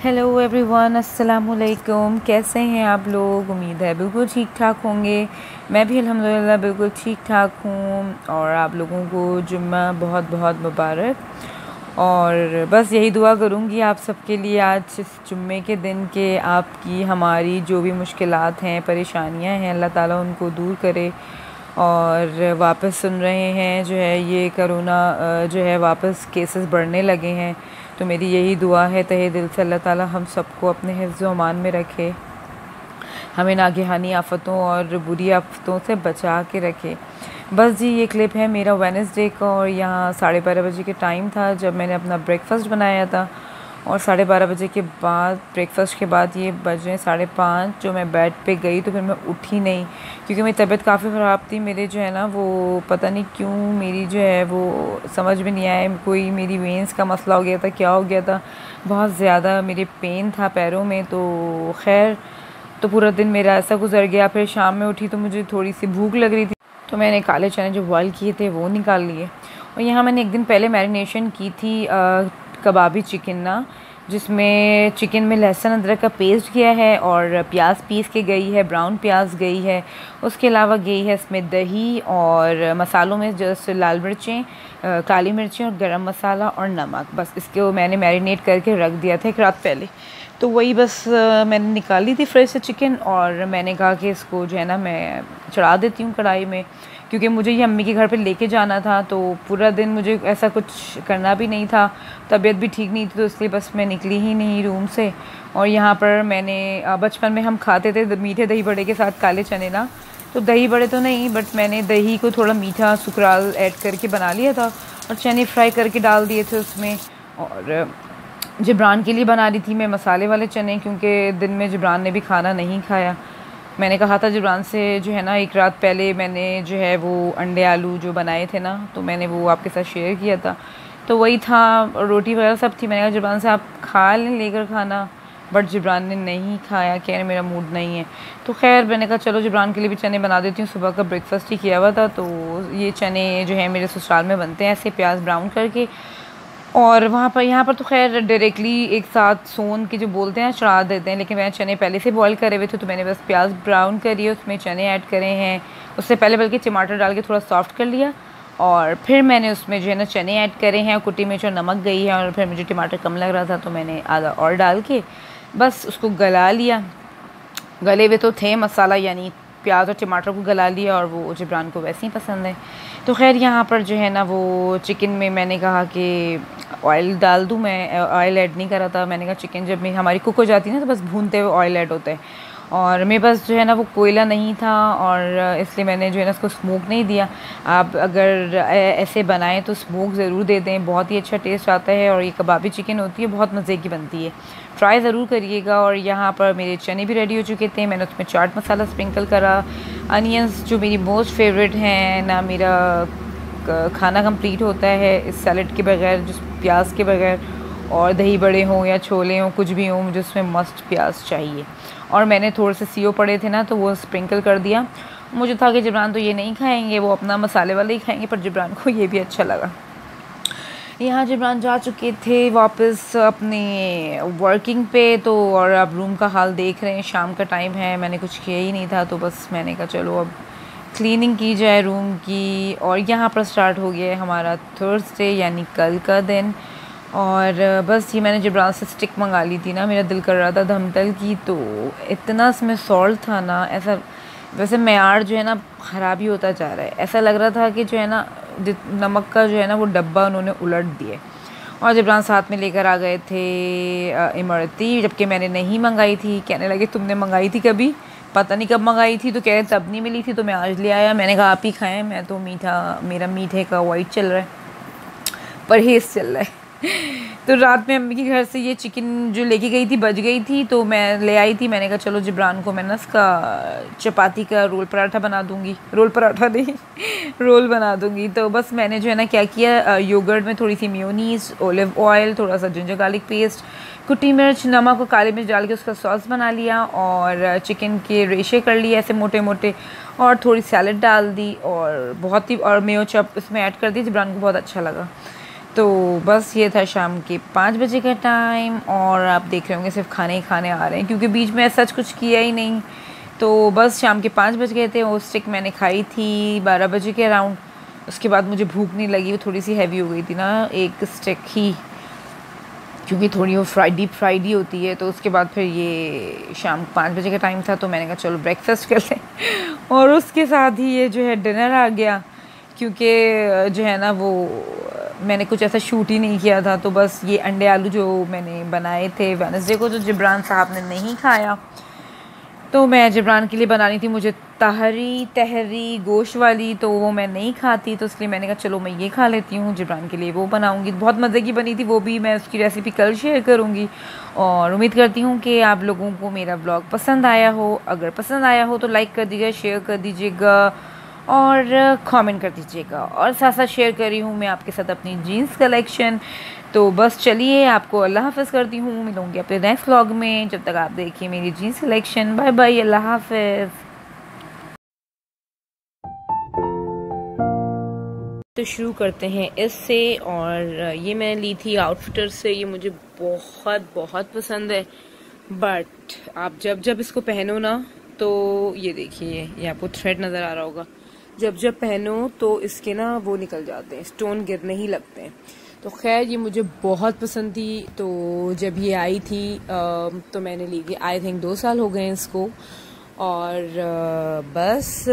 Hello everyone, अस्सलाम वालेकुम। कैसे हैं आप लोग? उम्मीद है बिल्कुल ठीक ठाक होंगे। मैं भी अल्हम्दुलिल्लाह बिल्कुल ठीक ठाक हूँ। और आप लोगों को जुम्मा बहुत बहुत मुबारक। और बस यही दुआ करूँगी आप सबके लिए आज इस जुम्मे के दिन के आपकी हमारी जो भी मुश्किलात हैं, परेशानियाँ हैं, अल्लाह ताला उनको दूर करे। और वापस सुन रहे हैं जो है ये कोरोना जो है वापस केसेस बढ़ने लगे हैं, तो मेरी यही दुआ है तहे दिल से, अल्लाह ताला हम सबको अपने हिफ्ज़ व अमान में रखे, हमें नागहानी आफ़तों और बुरी आफ़तों से बचा के रखे। बस जी, ये क्लिप है मेरा वेडनेसडे का, और यहाँ 12:30 बजे के टाइम था जब मैंने अपना ब्रेकफ़ास्ट बनाया था। और 12:30 बजे के बाद, ब्रेकफ़ास्ट के बाद ये बजे 5:30 जो मैं बेड पे गई, तो फिर मैं उठी नहीं क्योंकि मेरी तबीयत काफ़ी ख़राब थी। मेरे जो है ना वो पता नहीं क्यों मेरी जो है वो समझ में नहीं आया, कोई मेरी वेंस का मसला हो गया था, क्या हो गया था, बहुत ज़्यादा मेरे पेन था पैरों में। तो खैर, तो पूरा दिन मेरा ऐसा गुजर गया। फिर शाम में उठी तो मुझे थोड़ी सी भूख लग रही थी, तो मैंने काले चने जो बॉयल किए थे वो निकाल लिए। और यहाँ मैंने एक दिन पहले मैरिनेशन की थी कबाबी चिकन ना, जिसमें चिकन में लहसुन अदरक का पेस्ट किया है और प्याज पीस के गई है, ब्राउन प्याज गई है। उसके अलावा गई है इसमें दही और मसालों में जैसे लाल मिर्चें, काली मिर्चें और गरम मसाला और नमक। बस इसको मैंने मैरिनेट करके रख दिया था एक रात पहले। तो वही बस मैंने निकाली थी फ्रिज से चिकन, और मैंने कहा कि इसको जो है ना मैं चढ़ा देती हूँ कढ़ाई में, क्योंकि मुझे ये अम्मी के घर पे लेके जाना था। तो पूरा दिन मुझे ऐसा कुछ करना भी नहीं था, तबीयत भी ठीक नहीं थी, तो इसलिए बस मैं निकली ही नहीं रूम से। और यहाँ पर मैंने बचपन में हम खाते थे मीठे दही बड़े के साथ काले चने ना, तो दही बड़े तो नहीं, बट मैंने दही को थोड़ा मीठा सुकराल ऐड करके बना लिया था और चने फ्राई करके डाल दिए थे उसमें। और जिब्रान के लिए बना रही थी मैं मसाले वाले चने, क्योंकि दिन में जिब्रान ने भी खाना नहीं खाया। मैंने कहा था जिब्रान से जो है ना, एक रात पहले मैंने जो है वो अंडे आलू जो बनाए थे ना, तो मैंने वो आपके साथ शेयर किया था, तो वही था, रोटी वगैरह सब थी। मैंने कहा जिब्रान से आप खा लें लेकर खाना, बट जिब्रान ने नहीं खाया, कह रहे मेरा मूड नहीं है। तो खैर मैंने कहा चलो जिब्रान के लिए भी चने बना देती हूँ, सुबह का ब्रेकफास्ट ही किया हुआ था। तो ये चने जो है मेरे ससुराल में बनते हैं ऐसे प्याज ब्राउन करके, और वहाँ पर यहाँ पर तो खैर डायरेक्टली एक साथ सोन के जो बोलते हैं चढ़ा देते हैं, लेकिन मैंने चने पहले से बॉईल करे हुए थे, तो मैंने बस प्याज ब्राउन करी, उसमें चने ऐड करे हैं, उससे पहले बल्कि टमाटर डाल के थोड़ा सॉफ्ट कर लिया, और फिर मैंने उसमें जो है ना चने ऐड करे हैं, कुटी मिर्च और नमक गई है, और फिर मुझे टमाटर कम लग रहा था तो मैंने आधा और डाल के बस उसको गला लिया। गले हुए तो थे मसाला, यानी प्याज और टमाटर को गला लिया, और वो जिब्रान को वैसे ही पसंद है। तो खैर यहाँ पर जो है ना वो चिकन में मैंने कहा कि ऑयल डाल दूँ, मैं ऑयल ऐड नहीं करा था। मैंने कहा चिकन जब में हमारी कुक हो जाती है ना, तो बस भूनते हुए ऑयल ऐड होता है, और मेरे पास जो है ना वो कोयला नहीं था, और इसलिए मैंने जो है ना उसको स्मोक नहीं दिया। आप अगर ऐसे बनाएं तो स्मोक ज़रूर दे दें, बहुत ही अच्छा टेस्ट आता है, और ये कबाबी चिकन होती है, बहुत मज़े की बनती है, ट्राई ज़रूर करिएगा। और यहाँ पर मेरे चने भी रेडी हो चुके थे, मैंने उसमें चाट मसाला स्प्रिंकल करा, अनियंस जो मेरी मोस्ट फेवरेट हैं ना, मेरा खाना कंप्लीट होता है इस सैलड के बगैर, जिस प्याज के बगैर, और दही बड़े हों या छोले हों कुछ भी हों, मुझे उसमें मस्ट प्याज चाहिए। और मैंने थोड़े से सीओ पड़े थे ना, तो वो स्प्रिंकल कर दिया। मुझे था कि जिब्रान तो ये नहीं खाएंगे, वो अपना मसाले वाले ही खाएंगे, पर जिब्रान को ये भी अच्छा लगा। यहाँ जिब्रान जा चुके थे वापस अपने वर्किंग पे, तो और अब रूम का हाल देख रहे हैं, शाम का टाइम है, मैंने कुछ किया ही नहीं था, तो बस मैंने कहा चलो अब क्लीनिंग की जाए रूम की। और यहाँ पर स्टार्ट हो गया है हमारा थर्सडे, यानी कल का दिन। और बस ये मैंने जिब्रान से स्टिक मंगा ली थी ना, मेरा दिल कर रहा था धमतल की, तो इतना इसमें सॉल्ट था ना, ऐसा वैसे मेयार जो है ना ख़राब ही होता जा रहा है। ऐसा लग रहा था कि जो है ना नमक का जो है ना वो डब्बा उन्होंने उलट दिए। और जिब्रान साथ में लेकर आ गए थे इमरती, जबकि मैंने नहीं मंगाई थी। कहने लगे तुमने मंगाई थी कभी? पता नहीं कब मंगाई थी, तो कह रहे तब नहीं मिली थी, तो मैं आज ले आया। मैंने कहा आप ही खाएँ, मैं तो मेरा मीठे का वाइट चल रहा है, परहेज़ चल रहा है। तो रात में अम्मी के घर से ये चिकन जो लेके गई थी बच गई थी, तो मैं ले आई थी। मैंने कहा चलो जिब्रान को मैं ना इसका चपाती का रोल पराठा बना दूंगी, रोल पराठा नहीं रोल बना दूंगी। तो बस मैंने जो है ना क्या किया, योगर्ट में थोड़ी सी मेयोनीज़, ऑलिव ऑयल, थोड़ा सा जिंजर गार्लिक पेस्ट, कुटी मिर्च, नमक और काली मिर्च डाल के उसका सॉस बना लिया, और चिकन के रेशे कर लिए ऐसे मोटे मोटे, और थोड़ी सैलड डाल दी, और बहुत ही और मेयो चप इसमें ऐड कर दी। जिब्रान को बहुत अच्छा लगा। तो बस ये था शाम के 5 बजे का टाइम, और आप देख रहे होंगे सिर्फ खाने ही खाने आ रहे हैं क्योंकि बीच में सच कुछ किया ही नहीं। तो बस शाम के 5 बज गए थे। वो स्टिक मैंने खाई थी 12 बजे के अराउंड। उसके बाद मुझे भूख नहीं लगी, वो थोड़ी सी हैवी हो गई थी ना एक स्टिक ही, क्योंकि थोड़ी वो डीप फ्राइड ही होती है। तो उसके बाद फिर ये शाम 5 बजे का टाइम था, तो मैंने कहा चलो ब्रेकफास्ट कर लें। और उसके साथ ही ये जो है डिनर आ गया, क्योंकि जो है ना वो मैंने कुछ ऐसा शूट ही नहीं किया था। तो बस ये अंडे आलू जो मैंने बनाए थे वेडनेसडे को, जो जिब्रान साहब ने नहीं खाया, तो मैं जिब्रान के लिए बनानी थी मुझे तहरी गोश्त वाली, तो वो मैं नहीं खाती, तो इसलिए मैंने कहा चलो मैं ये खा लेती हूँ। जिब्रान के लिए वो बनाऊँगी, बहुत मज़े की बनी थी वो भी। मैं उसकी रेसिपी कल शेयर करूँगी, और उम्मीद करती हूँ कि आप लोगों को मेरा ब्लॉग पसंद आया हो। अगर पसंद आया हो तो लाइक कर दीजिएगा, शेयर कर दीजिएगा और कमेंट कर दीजिएगा। और साथ साथ शेयर कर रही हूँ मैं आपके साथ अपनी जीन्स कलेक्शन। तो बस चलिए, आपको अल्लाह हाफ़िज़ करती हूँ, मिलूँगी अपने नेक्स्ट व्लॉग में। जब तक आप देखिए मेरी जीन्स कलेक्शन। बाय बाय, अल्लाह हाफ़िज़। तो शुरू करते हैं इससे, और ये मैंने ली थी आउटफिटर से। ये मुझे बहुत बहुत पसंद है, बट आप जब इसको पहनो ना, तो ये देखिए, ये आपको थ्रेड नज़र आ रहा होगा। जब पहनो तो इसके ना वो निकल जाते हैं, स्टोन गिरने ही लगते हैं। तो खैर ये मुझे बहुत पसंद थी। तो जब ये आई थी तो मैंने ली थी, आई थिंक 2 साल हो गए हैं इसको। और बस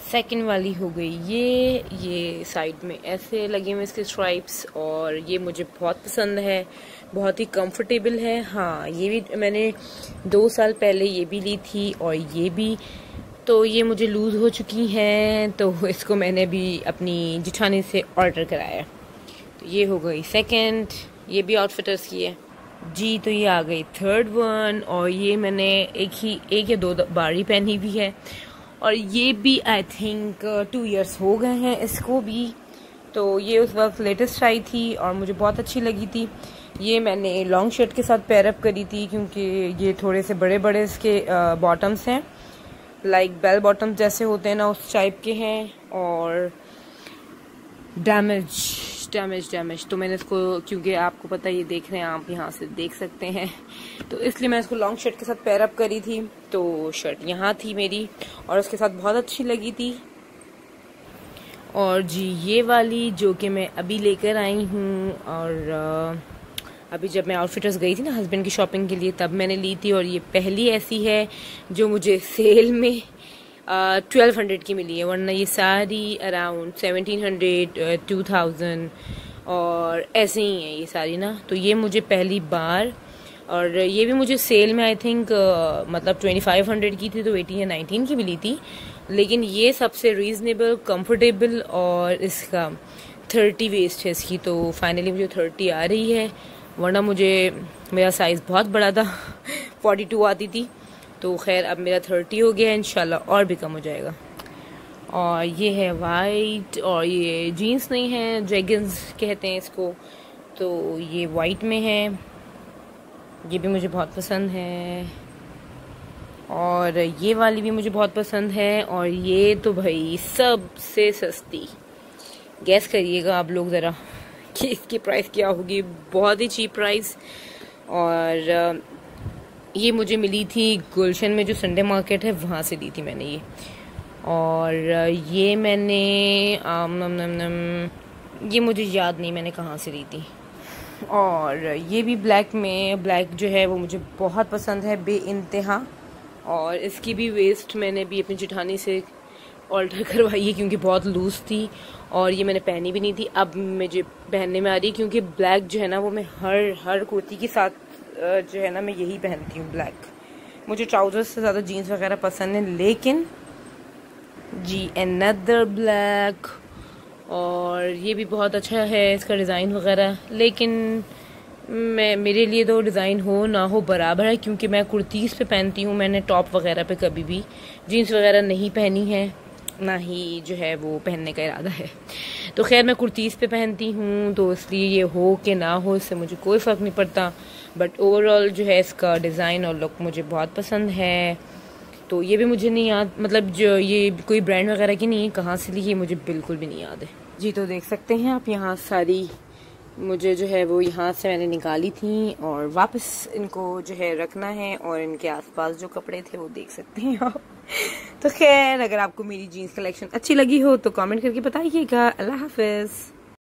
सेकंड वाली हो गई ये साइड में ऐसे लगे हुए इसके स्ट्राइप्स, और ये मुझे बहुत पसंद है, बहुत ही कंफर्टेबल है। हाँ, ये भी मैंने 2 साल पहले ये भी ली थी, और ये भी, तो ये मुझे लूज़ हो चुकी हैं, तो इसको मैंने भी अपनी जिठानी से ऑर्डर कराया। तो ये हो गई सेकंड, ये भी आउटफिटर्स की है जी। तो ये आ गई थर्ड वन, और ये मैंने एक या 2 बार ही पहनी भी है, और ये भी आई थिंक 2 इयर्स हो गए हैं इसको भी। तो ये उस वक्त लेटेस्ट आई थी और मुझे बहुत अच्छी लगी थी। ये मैंने लॉन्ग शर्ट के साथ पैरअप करी थी, क्योंकि ये थोड़े से बड़े बड़े इसके बॉटम्स हैं, लाइक बेल बॉटम्स जैसे होते हैं ना, उस टाइप के हैं, और डैमेज। तो मैंने इसको, क्योंकि आपको पता है, ये देख रहे हैं आप, यहाँ से देख सकते हैं, तो इसलिए मैं इसको लॉन्ग शर्ट के साथ पैरअप करी थी। तो शर्ट यहाँ थी मेरी, और उसके साथ बहुत अच्छी लगी थी। और जी ये वाली जो कि मैं अभी लेकर आई हूँ, और अभी जब मैं आउटफिटर्स गई थी ना हस्बैंड की शॉपिंग के लिए, तब मैंने ली थी। और ये पहली ऐसी है जो मुझे सेल में 1200 की मिली है, वरना ये सारी अराउंड 1700 2000 और ऐसे ही हैं ये सारी ना। तो ये मुझे पहली बार, और ये भी मुझे सेल में आई थिंक मतलब 2500 की थी, तो 18 या 19 की मिली थी। लेकिन ये सबसे रीज़नेबल, कंफर्टेबल, और इसका 30 वेस्ट है इसकी। तो फाइनली मुझे 30 आ रही है, वरना मेरा साइज़ बहुत बड़ा था 42 आती थी। तो खैर अब मेरा 30 हो गया है, इंशाल्लाह और भी कम हो जाएगा। और ये है वाइट, और ये जीन्स नहीं है, जैगिंस कहते हैं इसको। तो ये वाइट में है, ये भी मुझे बहुत पसंद है, और ये वाली भी मुझे बहुत पसंद है। और ये तो भाई सबसे सस्ती, गैस करिएगा आप लोग ज़रा कि इसकी प्राइस क्या होगी। बहुत ही चीप प्राइस। और ये मुझे मिली थी गुलशन में, जो संडे मार्केट है, वहाँ से ली थी मैंने ये। और ये मैंने ये मुझे याद नहीं मैंने कहाँ से ली थी। और ये भी ब्लैक में, ब्लैक जो है वो मुझे बहुत पसंद है बेइंतहा। और इसकी भी वेस्ट मैंने भी अपनी जेठानी से ऑल्टर करवाई है, क्योंकि बहुत लूज़ थी, और ये मैंने पहनी भी नहीं थी। अब मुझे पहनने में आ रही है, क्योंकि ब्लैक जो है ना वो मैं हर कुर्ती के साथ जो है ना मैं यही पहनती हूँ, ब्लैक। मुझे ट्राउजर्स से ज़्यादा जीन्स वगैरह पसंद है, लेकिन जी अनदर ब्लैक। और ये भी बहुत अच्छा है इसका डिज़ाइन वगैरह, लेकिन मेरे लिए तो डिज़ाइन हो ना हो बराबर है, क्योंकि मैं कुर्तीज़ पे पहनती हूँ। मैंने टॉप वगैरह पे कभी भी जीन्स वगैरह नहीं पहनी है, ना ही जो है वो पहनने का इरादा है। तो खैर मैं कुर्तीज़ पे पहनती हूँ, तो इसलिए ये हो कि ना हो इससे मुझे कोई फ़र्क नहीं पड़ता। बट ओवरऑल जो है इसका डिज़ाइन और लुक मुझे बहुत पसंद है। तो ये भी मुझे नहीं याद, मतलब जो ये कोई ब्रांड वगैरह की नहीं है, कहाँ से ली ये मुझे बिल्कुल भी नहीं याद है जी। तो देख सकते हैं आप यहाँ सारी मुझे जो है वो यहाँ से मैंने निकाली थी और वापस इनको जो है रखना है, और इनके आसपास जो कपड़े थे वो देख सकते हैं आप। तो खैर, अगर आपको मेरी जीन्स कलेक्शन अच्छी लगी हो तो कमेंट करके बताइएगा। अल्लाह हाफिज़।